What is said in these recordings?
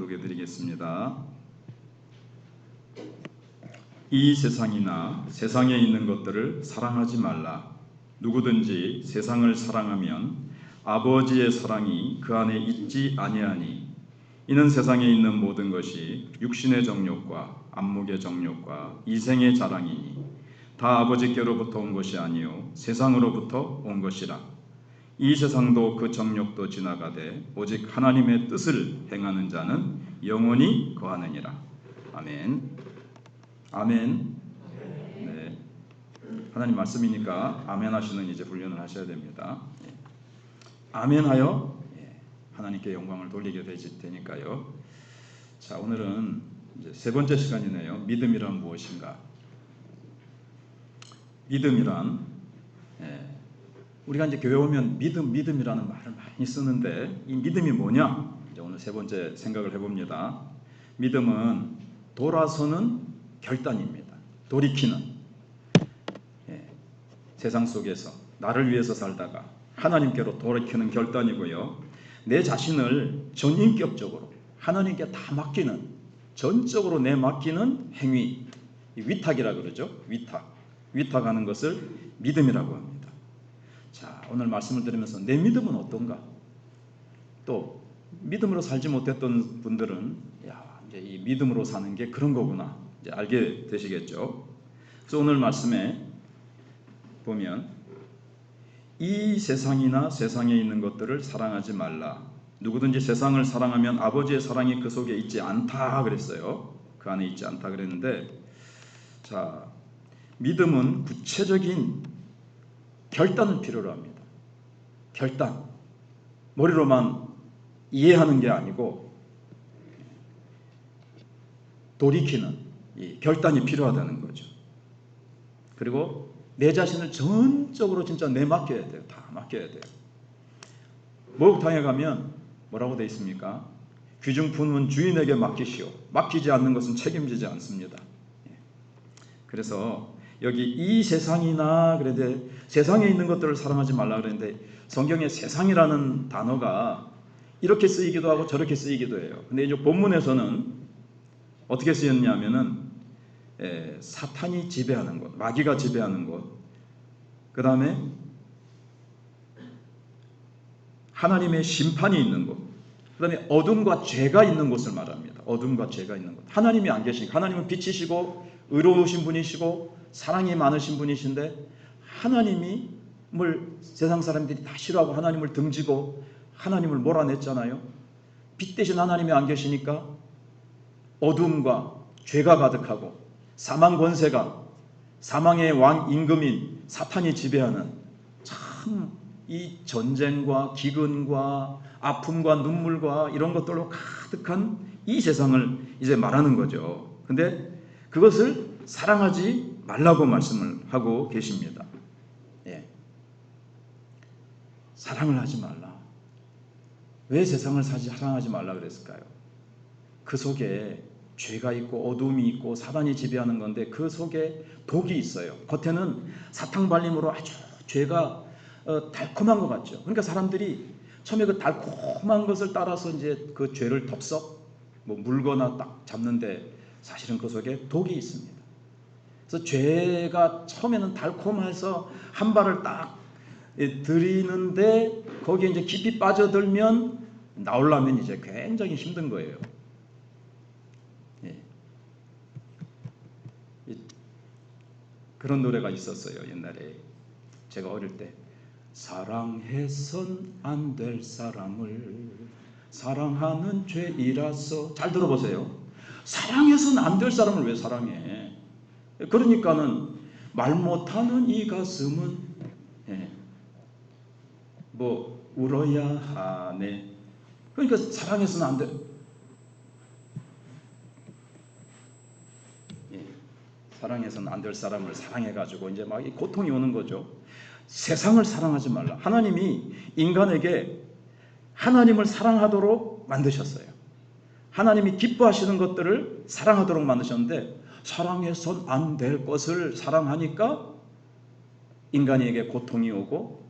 봉독해 드리겠습니다. 이 세상이나 세상에 있는 것들을 사랑하지 말라. 누구든지 세상을 사랑하면 아버지의 사랑이 그 안에 있지 아니하니. 이는 세상에 있는 모든 것이 육신의 정욕과 안목의 정욕과 이생의 자랑이니 다 아버지께로부터 온 것이 아니요 세상으로부터 온 것이라. 이 세상도 그 정욕도 지나가되 오직 하나님의 뜻을 행하는 자는 영원히 거하느니라. 아멘. 아멘. 네. 하나님 말씀이니까 아멘 하시는 이제 훈련을 하셔야 됩니다. 아멘하여 하나님께 영광을 돌리게 되니까요. 자, 오늘은 이제 세 번째 시간이네요. 믿음이란 무엇인가? 믿음이란 우리가 이제 교회 오면 믿음이라는 말을 많이 쓰는데 이 믿음이 뭐냐? 이제 오늘 세 번째 생각을 해봅니다. 믿음은 돌아서는 결단입니다. 돌이키는 세상 속에서 나를 위해서 살다가 하나님께로 돌이키는 결단이고요. 내 자신을 전인격적으로 하나님께 다 맡기는, 전적으로 맡기는 행위, 위탁이라 그러죠. 위탁하는 것을 믿음이라고 합니다. 자, 오늘 말씀을 드리면서 내 믿음은 어떤가? 또 믿음으로 살지 못했던 분들은 이제 이 믿음으로 사는 게 그런 거구나 이제 알게 되시겠죠. 그래서 오늘 말씀에 보면 이 세상이나 세상에 있는 것들을 사랑하지 말라. 누구든지 세상을 사랑하면 아버지의 사랑이 그 속에 있지 않다 그랬어요. 그 안에 있지 않다 그랬는데, 자, 믿음은 구체적인 결단을 필요로 합니다. 결단. 머리로만 이해하는 게 아니고 돌이키는 이 결단이 필요하다는 거죠. 그리고 내 자신을 전적으로 진짜 내맡겨야 돼요. 다 맡겨야 돼요. 목욕탕에 가면 뭐라고 되어 있습니까? 귀중품은 주인에게 맡기시오. 맡기지 않는 것은 책임지지 않습니다. 그래서 여기 이 세상이나 그런데 세상에 있는 것들을 사랑하지 말라 그랬는데 성경에 세상이라는 단어가 이렇게 쓰이기도 하고 저렇게 쓰이기도 해요. 근데 이제 본문에서는 어떻게 쓰였냐면은 사탄이 지배하는 곳, 마귀가 지배하는 곳, 그 다음에 하나님의 심판이 있는 곳, 그 다음에 어둠과 죄가 있는 곳을 말합니다. 어둠과 죄가 있는 곳. 하나님이 안 계시니까, 하나님은 빛이시고 의로우신 분이시고 사랑이 많으신 분이신데 하나님이 세상 사람들이 다 싫어하고 하나님을 등지고 하나님을 몰아냈잖아요. 빛 대신 하나님이 안 계시니까 어둠과 죄가 가득하고 사망 권세가, 사망의 왕 임금인 사탄이 지배하는, 참 이 전쟁과 기근과 아픔과 눈물과 이런 것들로 가득한 이 세상을 이제 말하는 거죠. 근데 그것을 사랑하지 말라고 말씀을 하고 계십니다. 사랑을 하지 말라. 왜 세상을 사랑하지 말라 그랬을까요? 그 속에 죄가 있고 어둠이 있고 사단이 지배하는 건데 그 속에 독이 있어요. 겉에는 사탕 발림으로 아주 죄가 달콤한 것 같죠. 그러니까 사람들이 처음에 그 달콤한 것을 따라서 이제 그 죄를 덥석 물거나 딱 잡는데 사실은 그 속에 독이 있습니다. 그래서 죄가 처음에는 달콤해서 한 발을 딱 들이는데 거기에 이제 깊이 빠져들면 나오려면 이제 굉장히 힘든 거예요. 그런 노래가 있었어요. 옛날에 제가 어릴 때. 사랑해선 안 될 사람을 사랑하는 죄이라서. 잘 들어보세요. 사랑해선 안 될 사람을 왜 사랑해? 그러니까는 말 못하는 이 가슴은 울어야 하네. 그러니까 사랑해서는 안 돼. 사랑해서는 안 될 사람을 사랑해가지고 이제 막 고통이 오는 거죠. 세상을 사랑하지 말라. 하나님이 인간에게 하나님을 사랑하도록 만드셨어요. 하나님이 기뻐하시는 것들을 사랑하도록 만드셨는데 사랑해서는 안 될 것을 사랑하니까 인간에게 고통이 오고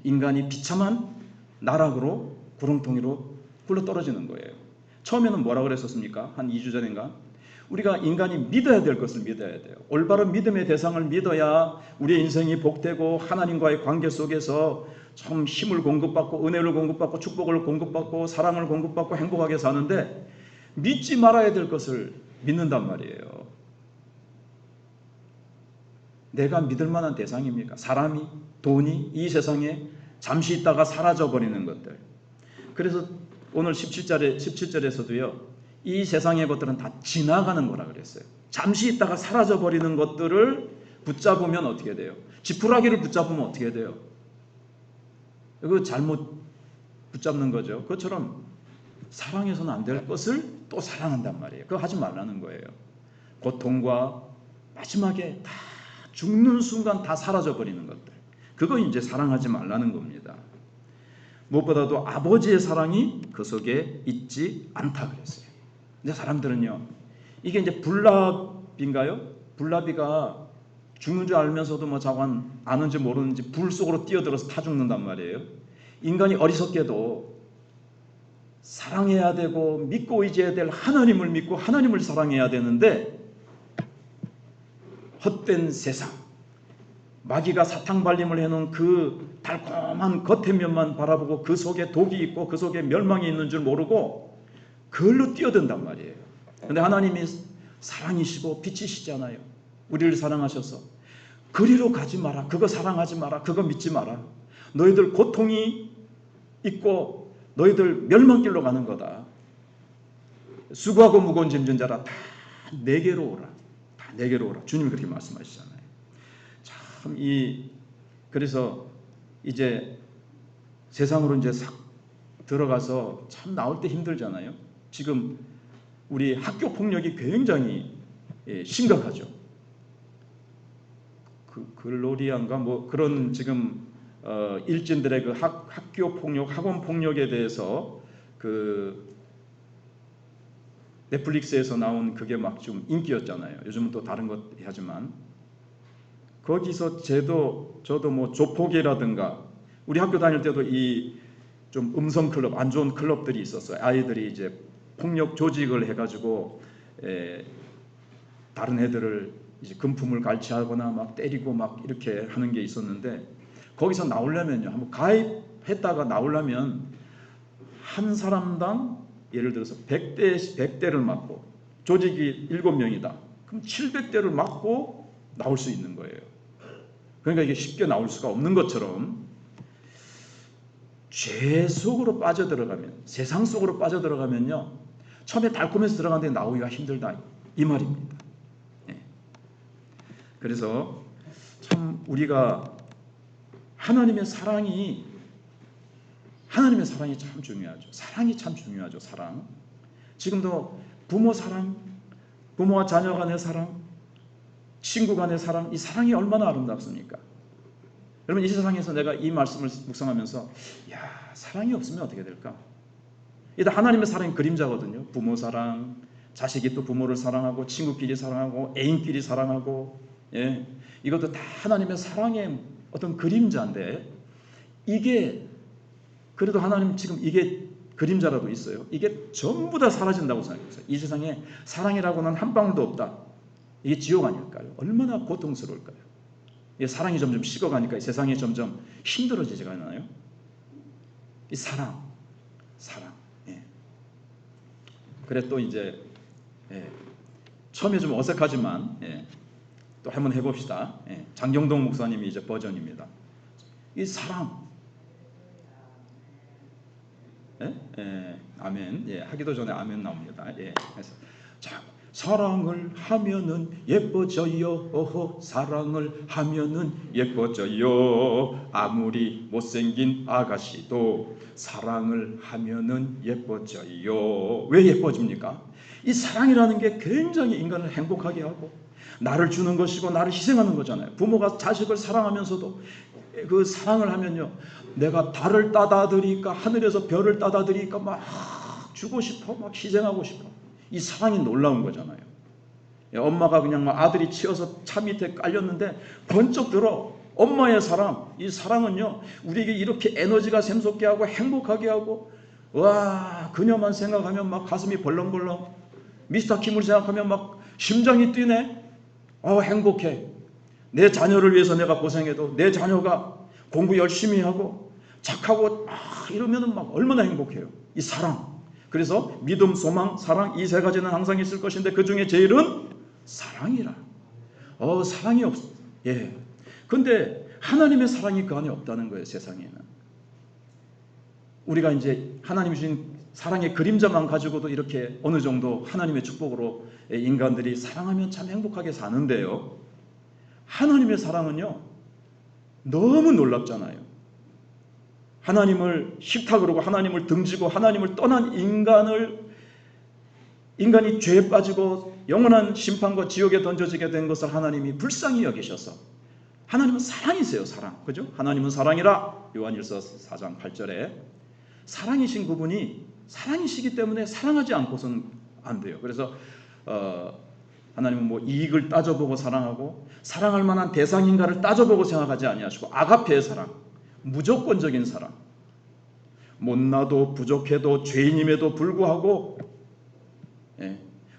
인간이 비참한 나락으로 구렁텅이로 굴러 떨어지는 거예요. 처음에는 뭐라 그랬었습니까? 한 2주 전인가? 우리가 인간이 믿어야 될 것을 믿어야 돼요. 올바른 믿음의 대상을 믿어야 우리의 인생이 복되고 하나님과의 관계 속에서 참 힘을 공급받고 은혜를 공급받고 축복을 공급받고 사랑을 공급받고 행복하게 사는데, 믿지 말아야 될 것을 믿는단 말이에요. 내가 믿을 만한 대상입니까? 사람이, 돈이, 이 세상에 잠시 있다가 사라져버리는 것들. 그래서 오늘 17절에서도요, 이 세상의 것들은 다 지나가는 거라 그랬어요. 잠시 있다가 사라져버리는 것들을 붙잡으면 어떻게 돼요? 지푸라기를 붙잡으면 어떻게 돼요? 이거 잘못 붙잡는 거죠. 그것처럼 사랑해서는 안 될 것을 또 사랑한단 말이에요. 그거 하지 말라는 거예요. 고통과 마지막에 다 죽는 순간 다 사라져버리는 것들, 그거 이제 사랑하지 말라는 겁니다. 무엇보다도 아버지의 사랑이 그 속에 있지 않다 그랬어요. 근데 사람들은요, 이게 이제 불나비인가요? 불나비가 죽는 줄 알면서도 뭐 자관 아는지 모르는지 불 속으로 뛰어들어서 타 죽는단 말이에요. 인간이 어리석게도 사랑해야 되고 믿고 의지해야 될 하나님을 믿고 하나님을 사랑해야 되는데, 헛된 세상, 마귀가 사탕발림을 해놓은 그 달콤한 겉의 면만 바라보고 그 속에 독이 있고 그 속에 멸망이 있는 줄 모르고 그걸로 뛰어든단 말이에요. 그런데 하나님이 사랑이시고 빛이시잖아요. 우리를 사랑하셔서 그리로 가지 마라, 그거 사랑하지 마라, 그거 믿지 마라, 너희들 고통이 있고 너희들 멸망길로 가는 거다. 수고하고 무거운 짐진 자라 다 내게로 오라, 다 내게로 오라. 주님이 그렇게 말씀하시잖아요. 참 그래서 이제 세상으로 이제 싹 들어가서 참 나올 때 힘들잖아요. 지금 우리 학교 폭력이 굉장히 심각하죠. 글로리안가 뭐 그런 지금 일진들의 그 학교 폭력, 학원 폭력에 대해서 그 넷플릭스에서 나온 그게 막 좀 인기였잖아요. 요즘은 또 다른 것 하지만 거기서 저도 뭐 조폭이라든가 우리 학교 다닐 때도 이 좀 음성 클럽, 안 좋은 클럽들이 있었어요. 아이들이 이제 폭력 조직을 해가지고 다른 애들을 이제 금품을 갈취하거나 막 때리고 막 이렇게 하는 게 있었는데, 거기서 나오려면요, 한번 가입했다가 나오려면 한 사람당 예를 들어서 100대를 맞고, 조직이 7명이다. 그럼 700대를 맞고 나올 수 있는 거예요. 그러니까 이게 쉽게 나올 수가 없는 것처럼 죄 속으로 빠져들어가면, 세상 속으로 빠져들어가면요, 처음에 달콤해서 들어가는데 나오기가 힘들다, 이 말입니다. 그래서 참 우리가 하나님의 사랑이 참 중요하죠. 사랑이 참 중요하죠. 사랑. 지금도 부모 사랑, 부모와 자녀 간의 사랑, 친구 간의 사랑, 이 사랑이 얼마나 아름답습니까? 여러분, 이 세상에서 내가 이 말씀을 묵상하면서 사랑이 없으면 어떻게 될까? 이게 하나님의 사랑의 그림자거든요. 부모 사랑, 자식이 또 부모를 사랑하고, 친구끼리 사랑하고, 애인끼리 사랑하고, 이것도 다 하나님의 사랑의 어떤 그림자인데, 이게 그래도 하나님 지금 이게 그림자라도 있어요. 이게 전부 다 사라진다고 생각했어요. 이 세상에 사랑이라고는 한 방울도 없다. 이게 지옥 아닐까요? 얼마나 고통스러울까요? 사랑이 점점 식어가니까 세상이 점점 힘들어지지가 않아요? 이 사랑. 그래 또 이제 처음에 좀 어색하지만 또 한번 해봅시다. 장경동 목사님이 이제 버전입니다. 이 사랑. 아멘. 하기도 전에 아멘 나옵니다. 그래서 자, 사랑을 하면은 예뻐져요. 사랑을 하면은 예뻐져요. 아무리 못생긴 아가씨도 사랑을 하면은 예뻐져요. 왜 예뻐집니까? 이 사랑이라는 게 굉장히 인간을 행복하게 하고 나를 주는 것이고 나를 희생하는 거잖아요. 부모가 자식을 사랑하면서도 그 사랑을 하면요, 내가 달을 따다 드리니까, 하늘에서 별을 따다 드리니까 막 주고 싶어, 막 희생하고 싶어. 이 사랑이 놀라운 거잖아요. 엄마가 그냥 막 아들이 치여서 차 밑에 깔렸는데 번쩍 들어. 엄마의 사랑, 이 사랑은요, 우리에게 이렇게 에너지가 샘솟게 하고 행복하게 하고 와, 그녀만 생각하면 막 가슴이 벌렁벌렁. 미스터 킴을 생각하면 막 심장이 뛰네. 행복해. 내 자녀를 위해서 내가 고생해도 내 자녀가 공부 열심히 하고 착하고 이러면은 막 얼마나 행복해요. 이 사랑. 그래서 믿음, 소망, 사랑, 이 세 가지는 항상 있을 것인데 그 중에 제일은 사랑이라. 사랑이 없어. 예. 근데 하나님의 사랑이 그 안에 없다는 거예요, 세상에는. 우리가 이제 하나님 주신 사랑의 그림자만 가지고도 이렇게 어느 정도 하나님의 축복으로 인간들이 사랑하면 참 행복하게 사는데요. 하나님의 사랑은요, 너무 놀랍잖아요. 하나님을 싫다 그러고 하나님을 등지고 하나님을 떠난 인간이 죄에 빠지고 영원한 심판과 지옥에 던져지게 된 것을 하나님이 불쌍히 여기셔서, 하나님은 사랑이세요. 사랑. 그죠? 하나님은 사랑이라. 요한일서 4장 8절에 사랑이신 그분이 사랑이시기 때문에 사랑하지 않고서는 안 돼요. 그래서 하나님은 뭐 이익을 따져보고 사랑하고 사랑할 만한 대상인가를 따져보고 생각하지 아니하시고 아가페의 사랑, 무조건적인 사랑, 못나도 부족해도 죄인임에도 불구하고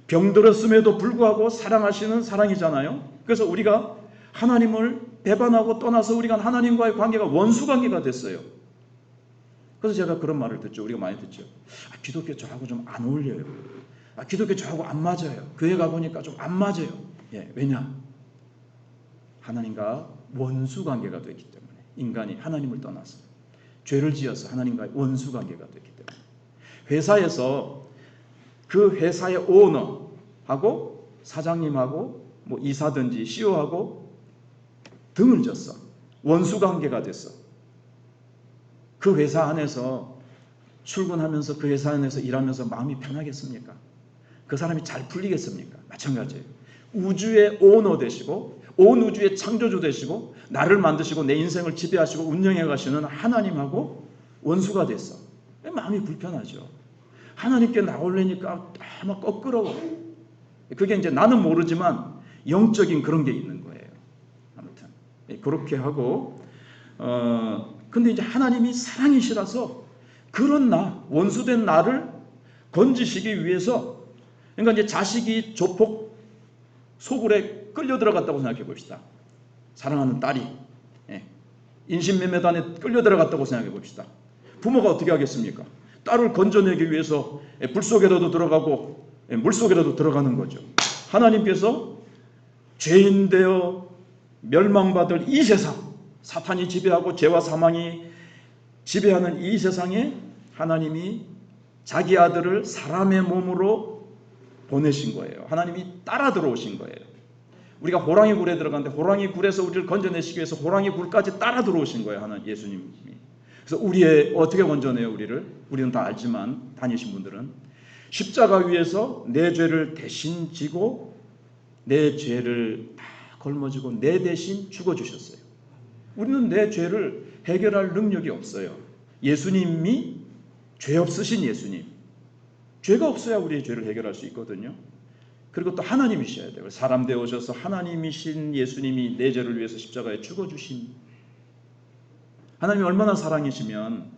병들었음에도 불구하고 사랑하시는 사랑이잖아요. 그래서 우리가 하나님을 배반하고 떠나서 우리가 하나님과의 관계가 원수 관계가 됐어요. 그래서 제가 그런 말을 듣죠. 우리가 많이 듣죠. 기독교 저하고 좀 안 어울려요. 기독교 저하고 안 맞아요. 교회 가보니까 좀 안 맞아요. 왜냐? 하나님과 원수 관계가 됐기 때문에. 인간이 하나님을 떠나서 죄를 지어서 하나님과의 원수 관계가 됐기 때문에. 회사에서 그 회사의 오너하고 사장님하고 뭐 이사든지 CEO하고 등을 졌어. 원수 관계가 됐어. 그 회사 안에서 출근하면서 그 회사 안에서 일하면서 마음이 편하겠습니까? 그 사람이 잘 풀리겠습니까? 마찬가지예요. 우주의 오너 되시고 온 우주의 창조주 되시고 나를 만드시고 내 인생을 지배하시고 운영해 가시는 하나님하고 원수가 됐어. 마음이 불편하죠. 하나님께 나오려니까 막 껄끄러워. 그게 이제 나는 모르지만 영적인 그런 게 있는 거예요. 아무튼 그렇게 하고 근데 이제 하나님이 사랑이시라서 그런 원수된 나를 건지시기 위해서, 그러니까 이제 자식이 조폭 소굴에 끌려 들어갔다고 생각해 봅시다. 사랑하는 딸이 인신매매단에 끌려 들어갔다고 생각해 봅시다. 부모가 어떻게 하겠습니까? 딸을 건져내기 위해서 불 속에라도 들어가고 물 속에라도 들어가는 거죠. 하나님께서 죄인 되어 멸망받을 이 세상, 사탄이 지배하고 죄와 사망이 지배하는 이 세상에 하나님이 자기 아들을 사람의 몸으로 보내신 거예요. 하나님이 따라 들어오신 거예요. 우리가 호랑이 굴에 들어갔는데 호랑이 굴에서 우리를 건져내시기 위해서 호랑이 굴까지 따라 들어오신 거예요. 하나님 예수님이. 그래서 어떻게 건져내요 우리를? 우리는 다 알지만 다니신 분들은 십자가 위에서 내 죄를 대신 지고 내 죄를 다 걸머지고 내 대신 죽어주셨어요. 우리는 내 죄를 해결할 능력이 없어요. 예수님이 죄 없으신 예수님. 죄가 없어야 우리의 죄를 해결할 수 있거든요. 그리고 또 하나님이셔야 돼요. 사람 되어셔서 하나님이신 예수님이 내 죄를 위해서 십자가에 죽어주신, 하나님이 얼마나 사랑이시면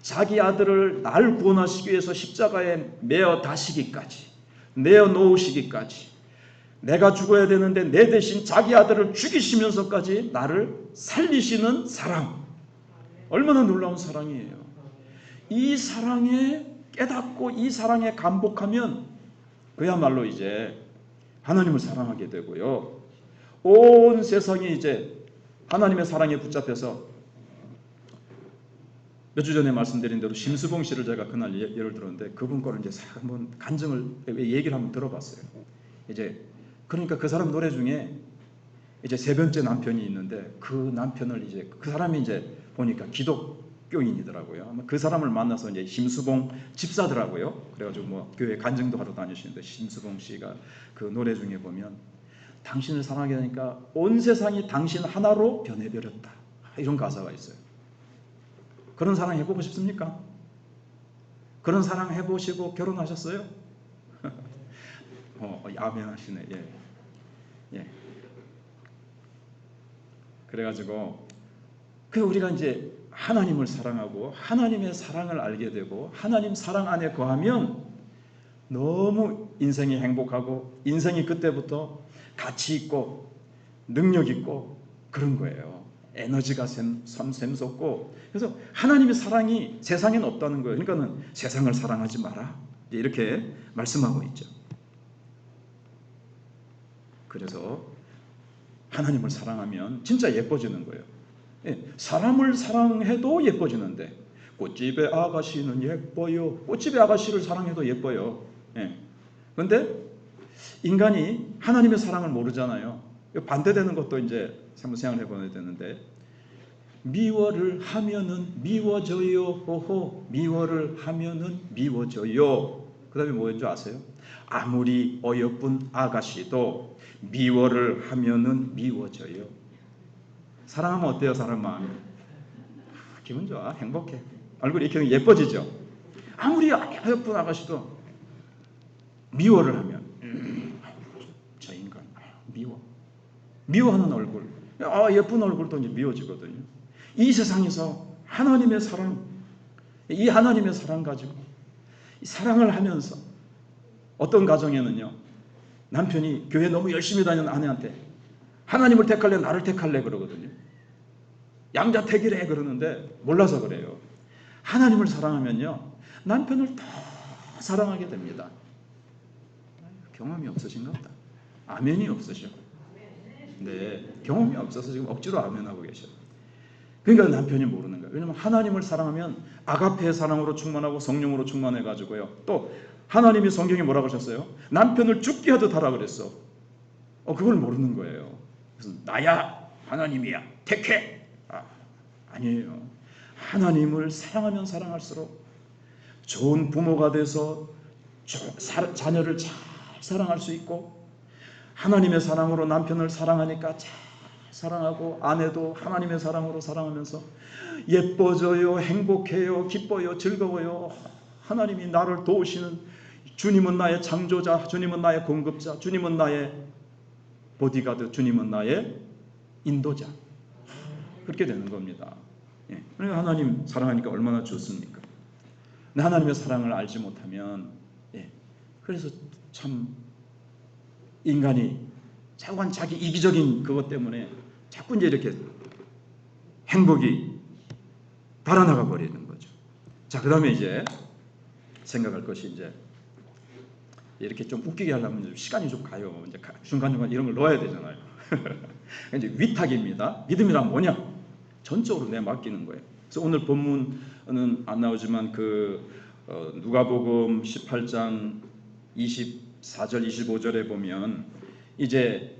자기 아들을 날 구원하시기 위해서 십자가에 매어 다시기까지, 내어 놓으시기까지, 내가 죽어야 되는데 내 대신 자기 아들을 죽이시면서까지 나를 살리시는 사랑, 얼마나 놀라운 사랑이에요. 이 사랑에 깨닫고 이 사랑에 감복하면 그야말로 이제 하나님을 사랑하게 되고요. 온 세상이 이제 하나님의 사랑에 붙잡혀서, 몇 주 전에 말씀드린 대로 심수봉 씨를 제가 그날 예를 들었는데 그분 거를 이제 한번 간증을 얘기를 한번 들어봤어요. 이제 그러니까 그 사람 노래 중에 이제 세 번째 남편이 있는데 그 남편을 이제 그 사람이 이제 보니까 기독교인이더라고요. 아마 그 사람을 만나서 이제 심수봉 집사더라고요. 그래가지고 뭐 교회 간증도 하러 다니시는데 심수봉 씨가 그 노래 중에 보면 당신을 사랑하게 되니까 온 세상이 당신 하나로 변해버렸다, 이런 가사가 있어요. 그런 사랑 해보고 싶습니까? 그런 사랑 해보시고 결혼하셨어요? 아멘 하시네. 예. 그래가지고 우리가 이제 하나님을 사랑하고 하나님의 사랑을 알게 되고 하나님 사랑 안에 거하면 너무 인생이 행복하고 인생이 그때부터 가치 있고 능력 있고 그런 거예요. 에너지가 샘솟고. 그래서 하나님의 사랑이 세상에는 없다는 거예요. 그러니까는 세상을 사랑하지 마라 이렇게 말씀하고 있죠. 그래서 하나님을 사랑하면 진짜 예뻐지는 거예요. 사람을 사랑해도 예뻐지는데 꽃집의 아가씨는 예뻐요. 꽃집의 아가씨를 사랑해도 예뻐요. 그런데 인간이 하나님의 사랑을 모르잖아요. 반대되는 것도 이제 한번 생각을 해봐야 되는데, 미워를 하면은 미워져요. 호호, 미워를 하면은 미워져요. 그 다음에 뭐인 줄 아세요? 아무리 어여쁜 아가씨도 미워를 하면은 미워져요. 사랑하면 어때요? 사람 마음이 기분 좋아, 행복해, 얼굴이 이렇게 예뻐지죠. 아무리 어여쁜 아가씨도 미워를 하면 저 인간 미워하는 얼굴, 예쁜 얼굴도 이제 미워지거든요. 이 세상에서 하나님의 사랑, 이 하나님의 사랑 가지고 이 사랑을 하면서 어떤 가정에는요, 남편이 교회 너무 열심히 다니는 아내한테 하나님을 택할래 나를 택할래 그러거든요. 양자택일해 그러는데 몰라서 그래요. 하나님을 사랑하면요 남편을 더 사랑하게 됩니다. 경험이 없으신가 보다. 아멘이 없으셔. 네, 경험이 없어서 지금 억지로 아멘하고 계셔. 그러니까 남편이 모르는 거예요. 왜냐하면 하나님을 사랑하면 아가페의 사랑으로 충만하고 성령으로 충만해가지고요. 또 하나님이 성경에 뭐라고 하셨어요? 남편을 죽게 하듯 하라 그랬어. 그걸 모르는 거예요. 그래서 나야 하나님이야 택해. 아니에요. 하나님을 사랑하면 사랑할수록 좋은 부모가 돼서 자녀를 잘 사랑할 수 있고, 하나님의 사랑으로 남편을 사랑하니까 잘 사랑하고, 아내도 하나님의 사랑으로 사랑하면서 예뻐져요, 행복해요, 기뻐요, 즐거워요. 하나님이 나를 도우시는, 주님은 나의 창조자, 주님은 나의 공급자, 주님은 나의 보디가드, 주님은 나의 인도자. 그렇게 되는 겁니다. 그러니까 하나님 사랑하니까 얼마나 좋습니까? 근데 하나님의 사랑을 알지 못하면, 그래서 참 인간이 자기 이기적인 그것 때문에 자꾸 이제 이렇게 행복이 달아나가 버리는 거죠. 자, 그 다음에 이제 생각할 것이, 이제 이렇게 좀 웃기게 하려면 시간이 좀 가요. 이제 중간중간 이런 걸 넣어야 되잖아요. 이제 위탁입니다. 믿음이란 뭐냐? 전적으로 내 맡기는 거예요. 그래서 오늘 본문은 안 나오지만 누가복음 18장 24절 25절에 보면 이제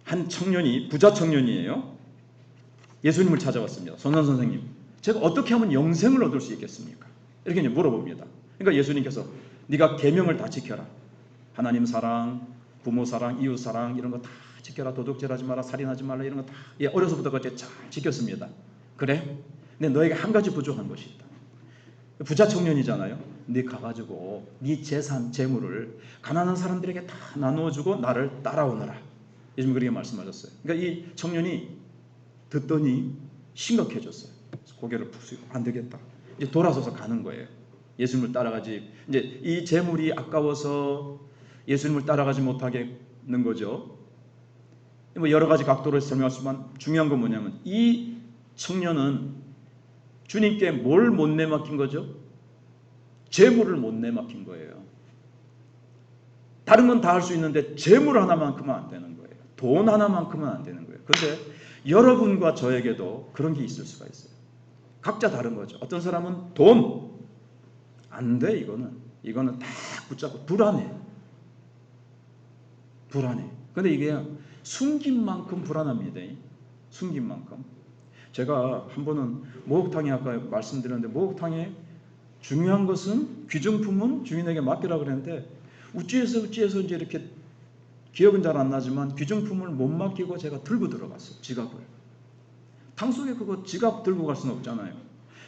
한 청년이, 부자 청년이에요. 예수님을 찾아왔습니다. 선생 선생님, 제가 어떻게 하면 영생을 얻을 수 있겠습니까? 이렇게 이제 물어봅니다. 그러니까 예수님께서 네가 계명을 다 지켜라. 하나님 사랑, 부모 사랑, 이웃 사랑 이런 거 다 지켜라. 도둑질하지 마라, 살인하지 말라, 이런 거 다 어려서부터 그렇게 잘 지켰습니다. 그래? 근데 너에게 한 가지 부족한 것이 있다. 부자 청년이잖아요. 네 가가지고 네 재산, 재물을 가난한 사람들에게 다 나누어주고 나를 따라오너라. 예수님 그렇게 말씀하셨어요. 그러니까 이 청년이 듣더니 심각해졌어요. 고개를 푹 숙이고 안 되겠다. 이제 돌아서서 가는 거예요. 예수님을 따라가지, 이제 이 재물이 아까워서 예수님을 따라가지 못하겠는 거죠. 뭐 여러 가지 각도로 설명하지만 중요한 건 뭐냐면, 이 청년은 주님께 뭘 못 내맡긴 거죠? 재물을 못 내맡긴 거예요. 다른 건 다 할 수 있는데 재물 하나만큼은 안 되는 거예요. 돈 하나만큼은 안 되는 거예요. 그런데 여러분과 저에게도 그런 게 있을 수가 있어요. 각자 다른 거죠. 어떤 사람은 돈 안 돼. 이거는 다 붙잡고 불안해. 그런데 이게 숨긴 만큼 불안합니다. 숨긴 만큼. 제가 한 번은 목욕탕에 아까 말씀드렸는데, 목욕탕에 중요한 것은 귀중품은 주인에게 맡기라 그랬는데, 우찌에서 이제 이렇게 기억은 잘 안 나지만 귀중품을 못 맡기고 제가 들고 들어갔어요. 지갑을. 탕 속에 그거 지갑 들고 갈 수는 없잖아요.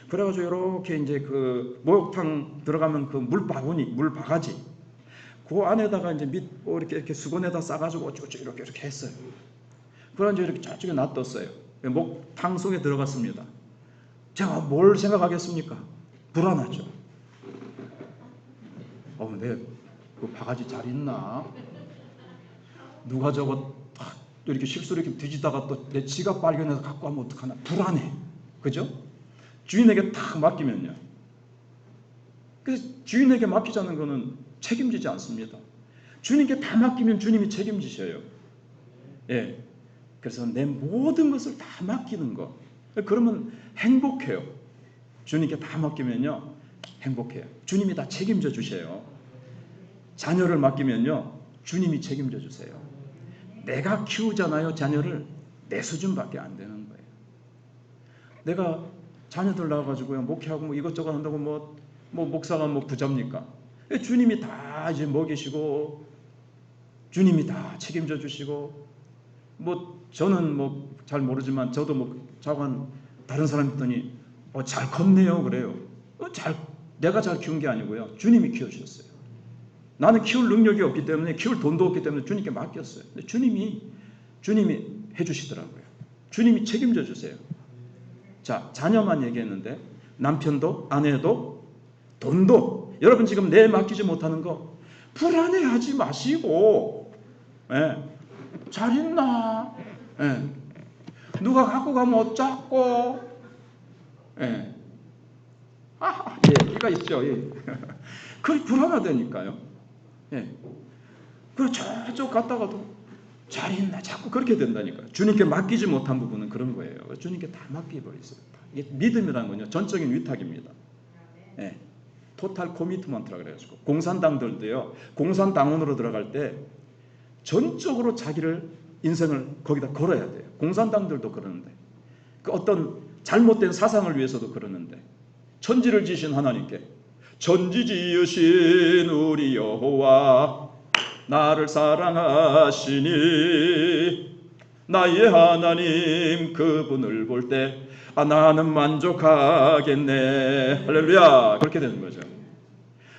그래가지고 이렇게 이제 그 목욕탕 들어가면 그 물 바가지, 그 안에다가 이제 이렇게 수건에다 싸가지고 쭉 이렇게 했어요. 그래가지고 이렇게 저쪽에 놔뒀어요. 탕 속에 들어갔습니다. 제가 뭘 생각하겠습니까? 불안하죠. 그 바가지 잘 있나? 누가 저거 이렇게 실수로 이렇게 뒤지다가 또 내 지갑 발견해서 갖고 가면 어떡하나? 불안해. 그죠? 주인에게 딱 맡기면요. 그래서 주인에게 맡기자는 것은 책임지지 않습니다. 주님께 다 맡기면 주님이 책임지셔요. 예. 그래서 내 모든 것을 다 맡기는 거. 그러면 행복해요. 주님께 다 맡기면요. 행복해요. 주님이 다 책임져 주세요. 자녀를 맡기면요. 주님이 책임져 주세요. 내가 키우잖아요. 자녀를 내 수준밖에 안 되는 거예요. 내가 자녀들 낳아가지고요. 목회하고 뭐 이것저것 한다고 뭐 목사가 뭐 부자입니까? 주님이 다 이제 먹이시고 주님이 다 책임져 주시고 뭐 저는 뭐 잘 모르지만 저도 뭐 자관 다른 사람 있더니 잘 컸네요 그래요. 내가 잘 키운 게 아니고요. 주님이 키워주셨어요. 나는 키울 능력이 없기 때문에 키울 돈도 없기 때문에 주님께 맡겼어요. 근데 주님이 해주시더라고요. 주님이 책임져 주세요. 자, 자녀만 얘기했는데 남편도 아내도 돈도 여러분 지금 내 맡기지 못하는 거 불안해하지 마시고 잘 있나? 누가 갖고 가면 어쩌고? 이가 있죠. 그게 불안하다니까요. 그 저쪽 갔다가도 잘 있나? 자꾸 그렇게 된다니까요. 주님께 맡기지 못한 부분은 그런 거예요. 주님께 다 맡겨버리세요. 이게 믿음이라는 건요, 전적인 위탁입니다. 토탈 코미트먼트라 그래가지고 공산당들도요, 공산당원으로 들어갈 때 전적으로 자기를 인생을 거기다 걸어야 돼요. 공산당들도 그러는데 그 어떤 잘못된 사상을 위해서도 그러는데 천지를 지으신 하나님께 천지지으신 우리 여호와 나를 사랑하시니 나의 하나님 그분을 볼 때 나는 만족하겠네. 할렐루야. 그렇게 되는 거죠.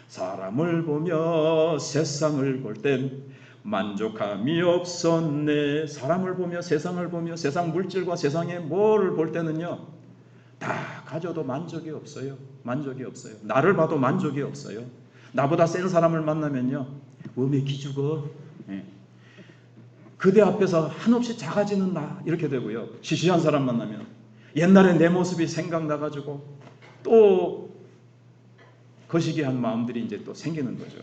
사람을 보며 세상을 볼 땐 만족함이 없었네. 사람을 보며 세상을 보며 세상 물질과 세상의 뭐를 볼 때는요, 다 가져도 만족이 없어요. 만족이 없어요. 나를 봐도 만족이 없어요. 나보다 센 사람을 만나면요, 왜 기죽어? 그대 앞에서 한없이 작아지는 나 이렇게 되고요. 시시한 사람 만나면 옛날에 내 모습이 생각나가지고 또 거시기한 마음들이 이제 또 생기는 거죠.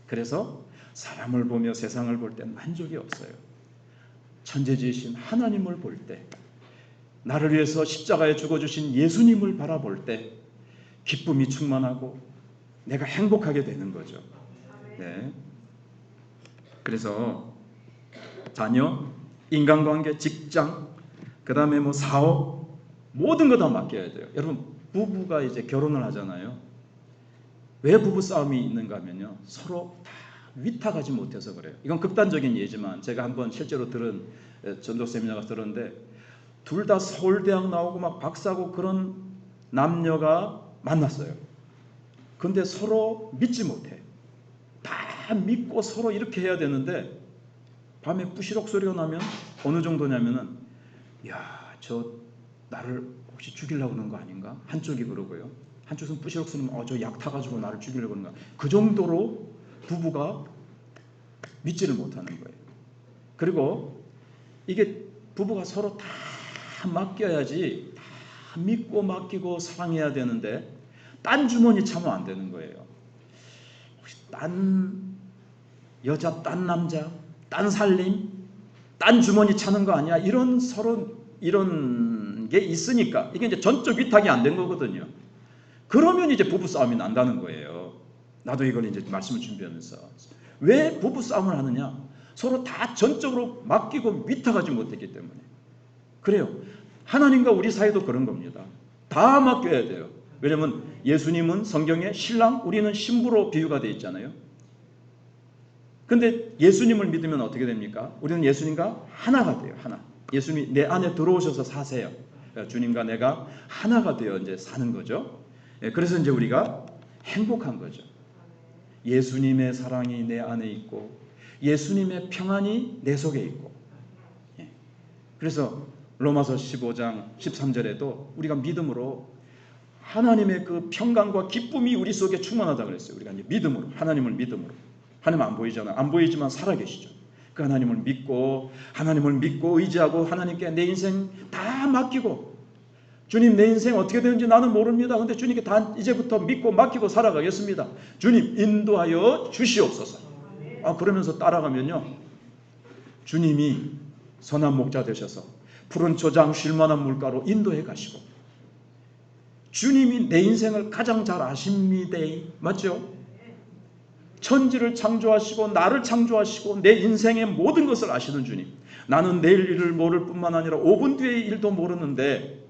그래서 사람을 보며 세상을 볼 때 만족이 없어요. 천재지으신 하나님을 볼 때, 나를 위해서 십자가에 죽어주신 예수님을 바라볼 때 기쁨이 충만하고 내가 행복하게 되는 거죠. 그래서 자녀, 인간관계, 직장, 그 다음에 뭐 사업, 모든 거 다 맡겨야 돼요. 여러분, 부부가 이제 결혼을 하잖아요. 왜 부부 싸움이 있는가 하면요, 서로 다 위탁하지 못해서 그래요. 이건 극단적인 예지만 제가 한번 실제로 들은 전도 세미나가 들었는데 둘 다 서울대학 나오고 막 박사고 그런 남녀가 만났어요. 근데 서로 믿지 못해. 다 믿고 서로 이렇게 해야 되는데 밤에 뿌시럭 소리가 나면 어느 정도냐면은 저 나를 혹시 죽이려고 그러는 거 아닌가? 한쪽이 그러고요. 한쪽은 뿌시럭 소리면 저 약 타가지고 나를 죽이려고 그러는 거. 그 정도로 부부가 믿지를 못하는 거예요. 그리고 이게 부부가 서로 다 맡겨야지, 다 믿고 맡기고 사랑해야 되는데 딴 주머니 차면 안 되는 거예요. 혹시 딴 여자, 딴 남자, 딴 살림, 딴 주머니 차는 거 아니야? 이런 서로 이런 게 있으니까 이게 이제 전적 위탁이 안 된 거거든요. 그러면 이제 부부 싸움이 난다는 거예요. 나도 이걸 이제 말씀을 준비하면서 왜 부부 싸움을 하느냐? 서로 다 전적으로 맡기고 위탁하지 못했기 때문에. 그래요. 하나님과 우리 사이도 그런 겁니다. 다 맡겨야 돼요. 왜냐하면 예수님은 성경에 신랑, 우리는 신부로 비유가 되어 있잖아요. 근데 예수님을 믿으면 어떻게 됩니까? 우리는 예수님과 하나가 돼요. 하나. 예수님이 내 안에 들어오셔서 사세요. 주님과 내가 하나가 되어 이제 사는 거죠. 그래서 이제 우리가 행복한 거죠. 예수님의 사랑이 내 안에 있고 예수님의 평안이 내 속에 있고. 그래서 로마서 15장 13절에도 우리가 믿음으로 하나님의 그 평강과 기쁨이 우리 속에 충만하다 그랬어요. 우리가 이제 믿음으로, 하나님을 믿음으로. 하나님 안 보이잖아요. 안 보이지만 살아계시죠. 그 하나님을 믿고 의지하고 하나님께 내 인생 다 맡기고, 주님 내 인생 어떻게 되는지 나는 모릅니다. 근데 주님께 다 이제부터 믿고 맡기고 살아가겠습니다. 주님 인도하여 주시옵소서. 그러면서 따라가면요, 주님이 선한 목자 되셔서 푸른 초장 쉴 만한 물가로 인도해 가시고, 주님이 내 인생을 가장 잘 아십니다. 맞죠? 천지를 창조하시고 나를 창조하시고 내 인생의 모든 것을 아시는 주님. 나는 내일 일을 모를 뿐만 아니라 5분 뒤의 일도 모르는데,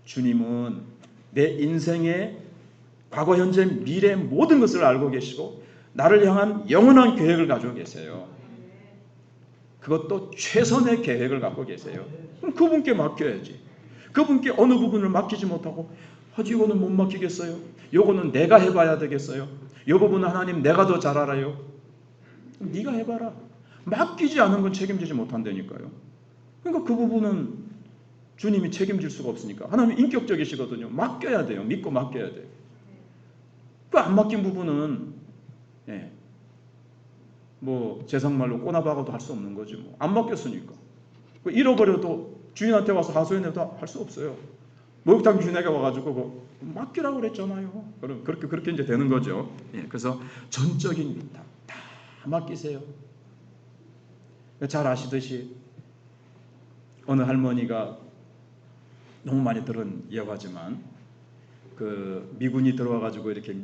주님은 내 인생의 과거, 현재, 미래 모든 것을 알고 계시고 나를 향한 영원한 계획을 가지고 계세요. 그것도 최선의 계획을 갖고 계세요. 그럼 그분께 맡겨야지. 그분께 어느 부분을 맡기지 못하고, 이거는 못 맡기겠어요. 요거는 내가 해봐야 되겠어요. 요 부분은 하나님 내가 더 잘 알아요. 네가 해봐라. 맡기지 않은 건 책임지지 못한다니까요. 그러니까 그 부분은 주님이 책임질 수가 없으니까. 하나님 인격적이시거든요. 맡겨야 돼요. 믿고 맡겨야 돼요. 그 안 맡긴 부분은 뭐 세상말로 꼬나박아도 할 수 없는 거지 뭐. 안 맡겼으니까. 잃어버려도 주인한테 와서 하소연해도 할 수 없어요. 목욕탕 주인에게 와가지고 맡기라고 그랬잖아요. 그럼 그렇게 이제 되는 거죠. 그래서 전적인 위탁 다 맡기세요. 잘 아시듯이 어느 할머니가, 너무 많이 들은 이야기지만, 그 미군이 들어와가지고 이렇게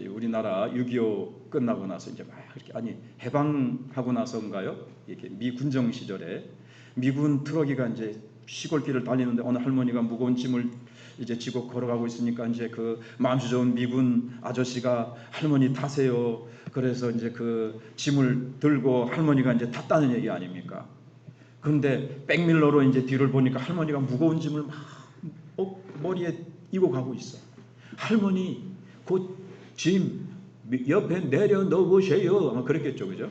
우리나라 6.25 끝나고 나서 이제 막 이렇게, 해방하고 나서인가요? 이렇게 미 군정 시절에 미군 트럭이가 이제 시골길을 달리는데 어느 할머니가 무거운 짐을 이제 지고 걸어가고 있으니까 이제 그 마음씨 좋은 미군 아저씨가 할머니 타세요. 그래서 이제 그 짐을 들고 할머니가 이제 탔다는 얘기 아닙니까? 그런데 백밀러로 이제 뒤를 보니까 할머니가 무거운 짐을 막 머리에 이고 가고 있어. 할머니 그 짐 옆에 내려놓으세요. 아마 그랬겠죠, 그죠?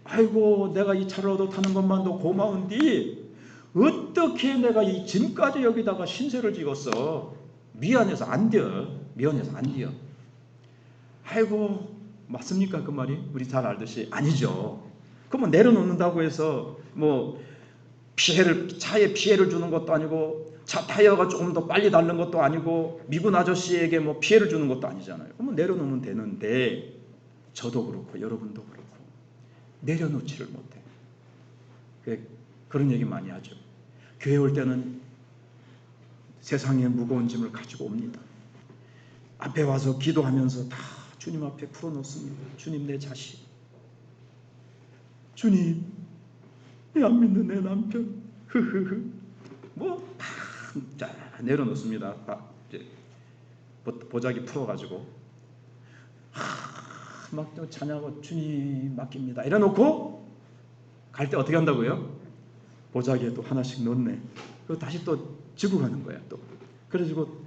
아이고 내가 이 차로도 타는 것만도 고마운디 어떻게 내가 이 짐까지 여기다가 신세를 지었어. 미안해서 안 돼. 아이고 맞습니까 그 말이? 우리 잘 알듯이 아니죠. 그럼 내려놓는다고 해서 뭐 차에 피해를 주는 것도 아니고, 차 타이어가 조금 더 빨리 닳는 것도 아니고, 미군 아저씨에게 뭐 피해를 주는 것도 아니잖아요. 그러면 내려놓으면 되는데, 저도 그렇고 여러분도 그렇고 내려놓지를 못해. 그런 얘기 많이 하죠. 교회 올 때는 세상의 무거운 짐을 가지고 옵니다. 앞에 와서 기도하면서 다 주님 앞에 풀어놓습니다. 주님 내 자식, 주님 안 믿는 내 남편, 다 내려놓습니다. 이제 보자기 풀어가지고 막 찬양하고 주님 맡깁니다. 이래놓고 갈 때 어떻게 한다고요? 보자기에 또 하나씩 넣네. 그리고 다시 또 지고 가는 거야. 또 그래가지고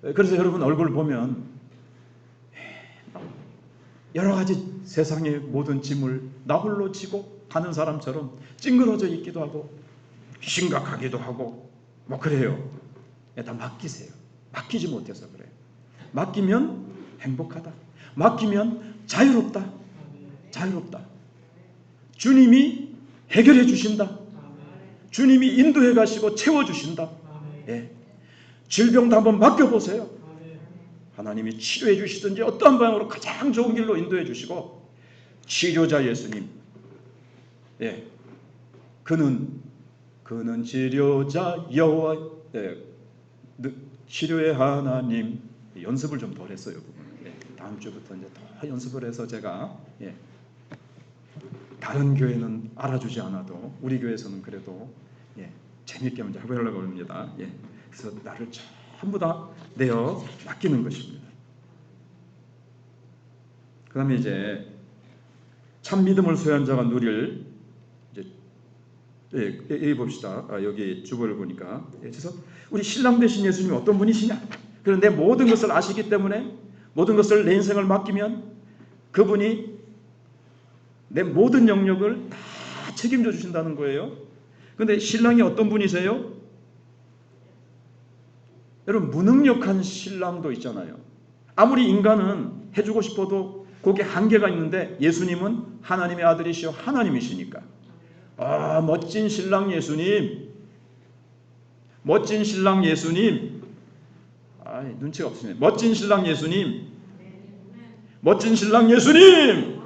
그래서 여러분 얼굴 보면 여러 가지 세상의 모든 짐을 나 홀로 지고 가는 사람처럼 찡그러져 있기도 하고 심각하기도 하고 뭐 그래요. 다 맡기세요. 맡기지 못해서 그래요. 맡기면 행복하다. 맡기면 자유롭다. 주님이 해결해 주신다. 주님이 인도해 가시고 채워 주신다. 질병도 한번 맡겨보세요. 하나님이 치료해 주시든지 어떠한 방향으로 가장 좋은 길로 인도해 주시고, 치료자 예수님, 그는 치료자 여호와, 치료의 하나님. 연습을 좀 덜 했어요. 다음 주부터 이제 더 연습을 해서 제가 다른 교회는 알아주지 않아도 우리 교회에서는 그래도 재밌게 먼저 해보려고 합니다. 그래서 나를 전부 다 내어 맡기는 것입니다. 그 다음에 이제 참 믿음을 소유한 자가 누릴, 여기 봅시다. 여기 주보를 보니까, 그래서 우리 신랑 되신 예수님이 어떤 분이시냐? 그런데 모든 것을 아시기 때문에 모든 것을 내 인생을 맡기면 그분이 내 모든 영역을 다 책임져 주신다는 거예요. 근데 신랑이 어떤 분이세요? 여러분, 무능력한 신랑도 있잖아요. 아무리 인간은 해주고 싶어도 거기에 한계가 있는데 예수님은 하나님의 아들이시오 하나님이시니까. 아, 멋진 신랑 예수님, 멋진 신랑 예수님, 아, 눈치가 없으네. 멋진 신랑 예수님, 멋진 신랑 예수님,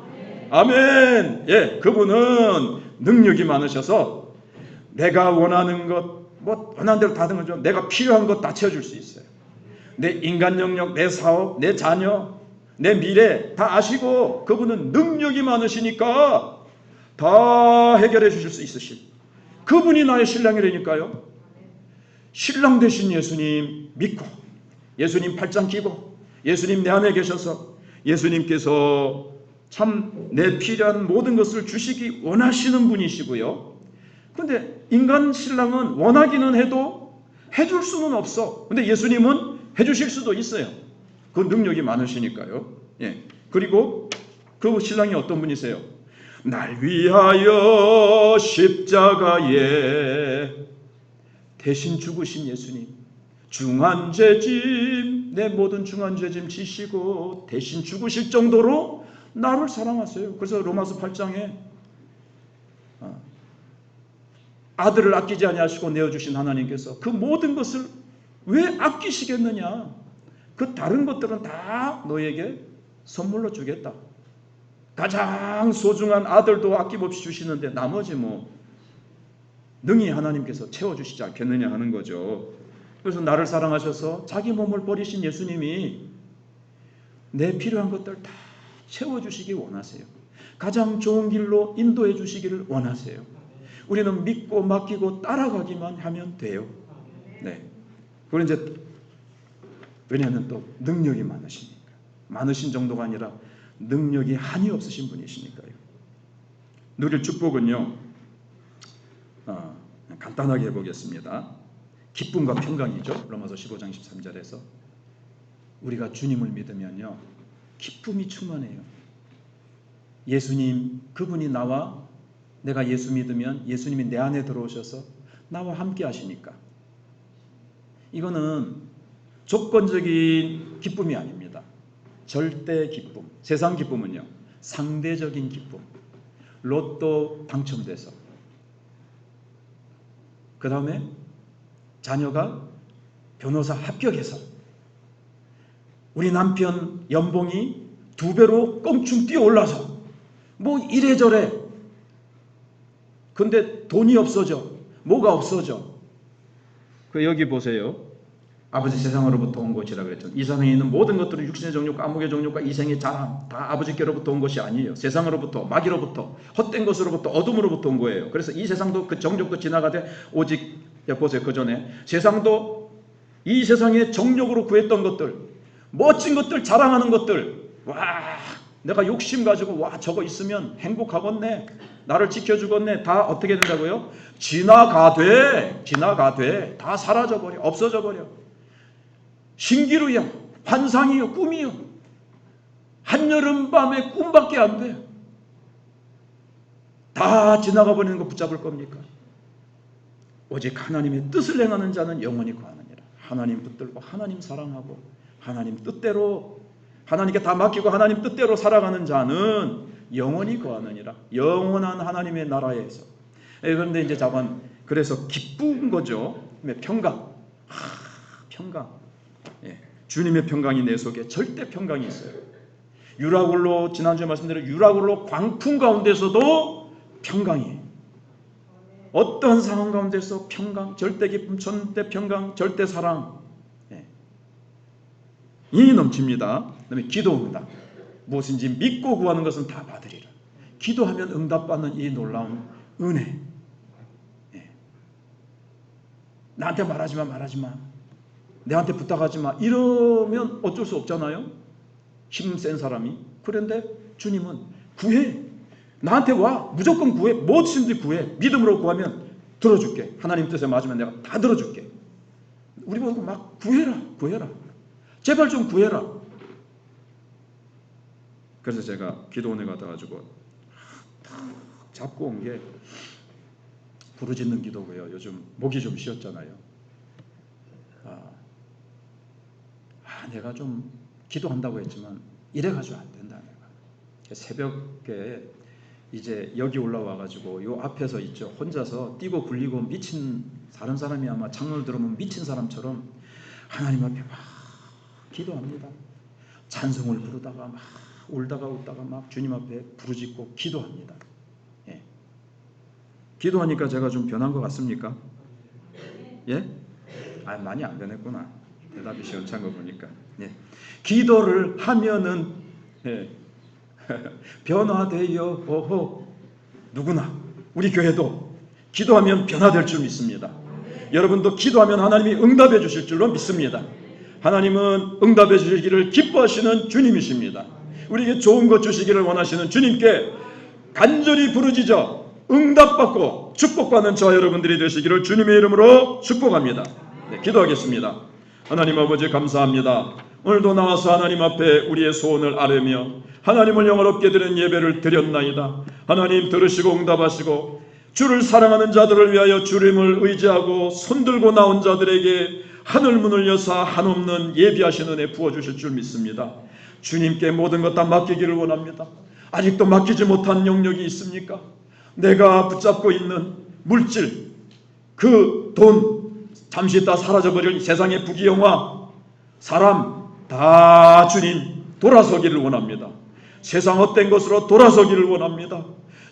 아멘. 예, 그분은 능력이 많으셔서 내가 원하는 것, 뭐 원하는 대로 다 등을 줘. 내가 필요한 것 다 채워줄 수 있어요. 내 인간 영역, 내 사업, 내 자녀, 내 미래 다 아시고 그분은 능력이 많으시니까 다 해결해 주실 수 있으신 그분이 나의 신랑이라니까요. 신랑 되신 예수님 믿고 예수님 팔짱 끼고 예수님 내 안에 계셔서 예수님께서 참 내 필요한 모든 것을 주시기 원하시는 분이시고요. 근데 인간 신랑은 원하기는 해도 해줄 수는 없어. 근데 예수님은 해주실 수도 있어요. 그 능력이 많으시니까요. 예. 그리고 그 신랑이 어떤 분이세요? 날 위하여 십자가에 대신 죽으신 예수님. 중한 죄짐, 내 모든 중한 죄짐 지시고 대신 죽으실 정도로 나를 사랑하세요. 그래서 로마서 8장에 아들을 아끼지 아니하시고 내어주신 하나님께서 그 모든 것을 왜 아끼시겠느냐? 그 다른 것들은 다 너에게 선물로 주겠다. 가장 소중한 아들도 아낌없이 주시는데 나머지 뭐 능히 하나님께서 채워주시지 않겠느냐 하는 거죠. 그래서 나를 사랑하셔서 자기 몸을 버리신 예수님이 내 필요한 것들 다 채워주시기 원하세요. 가장 좋은 길로 인도해 주시기를 원하세요. 우리는 믿고 맡기고 따라가기만 하면 돼요. 네. 그리고 이제 왜냐하면 또 능력이 많으시니까. 많으신 정도가 아니라 능력이 한이 없으신 분이시니까요. 누릴 축복은요. 간단하게 해보겠습니다. 기쁨과 평강이죠. 로마서 15장 13절에서 우리가 주님을 믿으면요. 기쁨이 충만해요. 예수님 그분이 나와 내가 예수 믿으면 예수님이 내 안에 들어오셔서 나와 함께 하시니까 이거는 조건적인 기쁨이 아닙니다. 절대 기쁨. 세상 기쁨은요. 상대적인 기쁨. 로또 당첨돼서 그 다음에 자녀가 변호사 합격해서 우리 남편 연봉이 2배로 껑충 뛰어올라서 뭐 이래저래 근데 돈이 없어져. 뭐가 없어져? 그 여기 보세요. 아버지 세상으로부터 온 것이라 그랬죠. 이 세상에 있는 모든 것들은 육신의 정욕과 안목의 정욕과 이생의 자랑 다 아버지께로부터 온 것이 아니에요. 세상으로부터 마귀로부터 헛된 것으로부터 어둠으로부터 온 거예요. 그래서 이 세상도 그 정욕도 지나가되 오직 보세요. 그 전에 세상도 이 세상의 정욕으로 구했던 것들 멋진 것들 자랑하는 것들 와 내가 욕심 가지고 와 저거 있으면 행복하겠네 나를 지켜주겠네 다 어떻게 된다고요? 지나가되 다 사라져버려 없어져버려 신기루야 환상이요 꿈이요 한여름밤의 꿈밖에 안 돼. 다 지나가 버리는 거 붙잡을 겁니까? 오직 하나님의 뜻을 행하는 자는 영원히 거하느니라. 하나님 붙들고 하나님 사랑하고 하나님 뜻대로 하나님께 다 맡기고 하나님 뜻대로 살아가는 자는 영원히 거하느니라. 영원한 하나님의 나라에서. 그런데 이제 자관 그래서 기쁜 거죠. 평강. 평강. 예. 주님의 평강이 내 속에 절대 평강이 있어요. 유라굴로 지난주에 말씀드린 유라굴로 광풍 가운데서도 평강이에요. 어떠한 상황 가운데서 평강, 절대 기쁨, 절대 평강, 절대 사랑 이 넘칩니다. 그다음에 기도입니다. 무엇인지 믿고 구하는 것은 다 받으리라. 기도하면 응답받는 이 놀라운 은혜. 나한테 말하지 마. 내한테 부탁하지 마. 이러면 어쩔 수 없잖아요. 힘센 사람이. 그런데 주님은 구해. 나한테 와. 무조건 구해. 무엇인지 구해. 믿음으로 구하면 들어줄게. 하나님 뜻에 맞으면 내가 다 들어줄게. 우리 보고 막 구해라. 제발 좀 구해라. 그래서 제가 기도원에 가가지고 탁 잡고 온 게 부르짖는 기도고요. 요즘 목이 좀 쉬었잖아요. 내가 좀 기도한다고 했지만 이래가지고 안 된다. 내가 새벽에 이제 여기 올라와가지고 요 앞에서 있죠. 혼자서 뛰고 굴리고 미친, 다른 사람이 아마 창문을 들으면 미친 사람처럼 하나님 앞에 막 기도합니다. 찬송을 부르다가 막 울다가 웃다가 막 주님 앞에 부르짖고 기도합니다. 예. 기도하니까 제가 좀 변한 것 같습니까? 예? 많이 안 변했구나. 대답이 시원찮은 거 보니까. 예. 기도를 하면은 변화돼요. 오호. 누구나 우리 교회도 기도하면 변화될 줄 믿습니다. 여러분도 기도하면 하나님이 응답해 주실 줄로 믿습니다. 하나님은 응답해 주시기를 기뻐하시는 주님이십니다. 우리에게 좋은 것 주시기를 원하시는 주님께 간절히 부르짖어 응답받고 축복받는 저와 여러분들이 되시기를 주님의 이름으로 축복합니다. 네, 기도하겠습니다. 하나님 아버지 감사합니다. 오늘도 나와서 하나님 앞에 우리의 소원을 아뢰며 하나님을 영화롭게 드리는 예배를 드렸나이다. 하나님 들으시고 응답하시고 주를 사랑하는 자들을 위하여 주님을 의지하고 손들고 나온 자들에게 하늘문을 여사 한없는 예비하신 은혜 부어주실 줄 믿습니다. 주님께 모든 것 다 맡기기를 원합니다. 아직도 맡기지 못한 영역이 있습니까? 내가 붙잡고 있는 물질, 그 돈, 잠시 있다 사라져버릴 세상의 부귀영화, 사람 다 주님 돌아서기를 원합니다. 세상 헛된 것으로 돌아서기를 원합니다.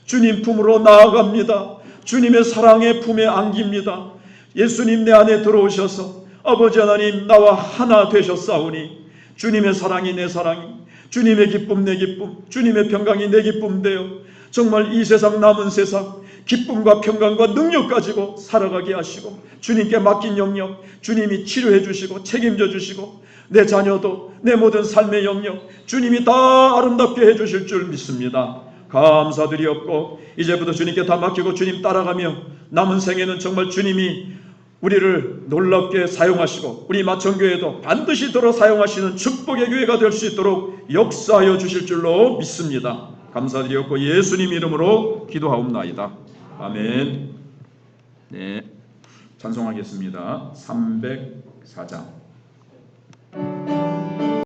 주님 품으로 나아갑니다. 주님의 사랑의 품에 안깁니다. 예수님 내 안에 들어오셔서 아버지 하나님 나와 하나 되셨사오니 주님의 사랑이 내 사랑이, 주님의 기쁨 내 기쁨, 주님의 평강이 내 기쁨 되어 정말 이 세상 남은 세상 기쁨과 평강과 능력 가지고 살아가게 하시고 주님께 맡긴 영역 주님이 치료해 주시고 책임져 주시고 내 자녀도 내 모든 삶의 영역 주님이 다 아름답게 해 주실 줄 믿습니다. 감사드리옵고 이제부터 주님께 다 맡기고 주님 따라가며 남은 생에는 정말 주님이 우리를 놀랍게 사용하시고 우리 마천교회도 반드시 들어 사용하시는 축복의 교회가 될 수 있도록 역사하여 주실 줄로 믿습니다. 감사드리옵고 예수님 이름으로 기도하옵나이다. 아멘. 네, 찬송하겠습니다. 304장.